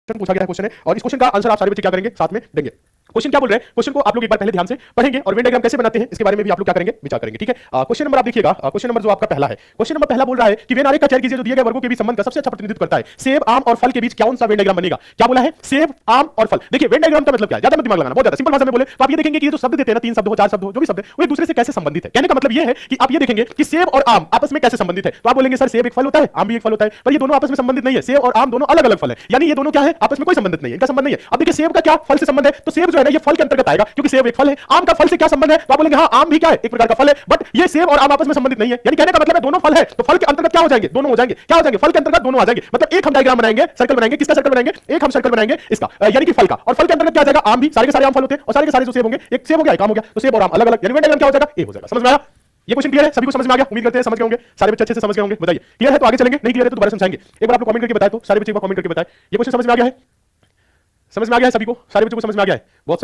पूछा गया क्वेश्चन है और इस क्वेश्चन का आंसर आप सारे बच्चे क्या करेंगे साथ में देंगे। क्वेश्चन क्या बोल रहे हैं, क्वेश्चन को आप लोग एक बार पहले ध्यान से पढ़ेंगे और वेन डायग्राम कैसे बनाते हैं इसके बारे में भी आप लोग क्या करेंगे, विचार करेंगे। ठीक है, क्वेश्चन नंबर आप देखिएगा, क्वेश्चन नंबर जो आपका पहला है, क्वेश्चन नंबर पहला बोल रहा है कि वेन आरेख का चयन कीजिए जो दिए गए वर्गों के बीच संबंध का सबसे अच्छा प्रतिनिधित्व करता है। सेब, आम और फल के बीच कौन सा वेन डायग्राम बनेगा। क्या बोला है, सेब, आम और फल। देखिए वेन डायग्राम का मतलब क्या है, ज्यादा मत दिमाग लगाना, बहुत ज्यादा सिंपल भाषा में बोले तो आप ये देखेंगे कि ये जो शब्द देते हैं ना, 3 शब्द हो 4 शब्द हो जो भी शब्द है वो एक दूसरे से कैसे संबंधित है। कहने का मतलब ये है कि आप ये देखेंगे कि सेब और आम आपस में कैसे संबंधित है। तो आप बोलेंगे सर सेब एक फल होता है, आम भी एक फल होता है, पर ये दोनों आपस में संबंधित नहीं है। सेब और आम दोनों अलग अलग फल है, यानी ये दोनों क्या है, आपस में कोई संबंधित नहीं है, इनका संबंध नहीं है। अब देखिए सेब का क्या फल से संबंध है, तो सेब जो है ना ये फल के अंतर्गत आएगा क्योंकि सेब एक फल है। आम का फल से क्या संबंध है, तो आप बोलेंगे हाँ आम भी क्या है, एक प्रकार का फल है, बट ये सेब और आम आपस में संबंधित नहीं है। यानी कहने का मतलब है दोनों फल है तो फल के अंतर्गत क्या हो जाएंगे, दोनों हो जाएंगे। क्या हो जाएंगे, फल के अंतर्गत दोनों आ जाएंगे। मतलब एक हम डायग्राम बनाएंगे, सर्कल बनाएंगे, किसका सर्कल बनाएंगे, एक हम सर्कल बनाएंगे इसका, यानी कि फल का, और फल के अंतर्गत क्या आ जाएगा, आम भी, सारे के सारे आम फल होते हैं और सारे के सारे जो सेब होंगे, एक सेब हो गया एक आम हो गया, तो सेब और आम अलग अलग, यानी डायग्राम क्या हो जाएगा, ए हो जाएगा। समझ में आया, ये क्वेश्चन क्लियर है, सभी को समझ में आ गया, उम्मीद करते हैं समझ गए होंगे, सारे बच्चे अच्छे से समझ गए होंगे। बताइए क्लियर है तो आगे चलेंगे, नहीं क्लियर है तो दोबारा समझाएंगे। एक बार आप लोग कमेंट करके बताएं, तो सारे बच्चे एक बार कमेंट करके बताएं ये क्वेश्चन समझ में आ गया है, समझ में आ गया है सभी को, सारे बच्चों को समझ में आ गया है, बहुत सही।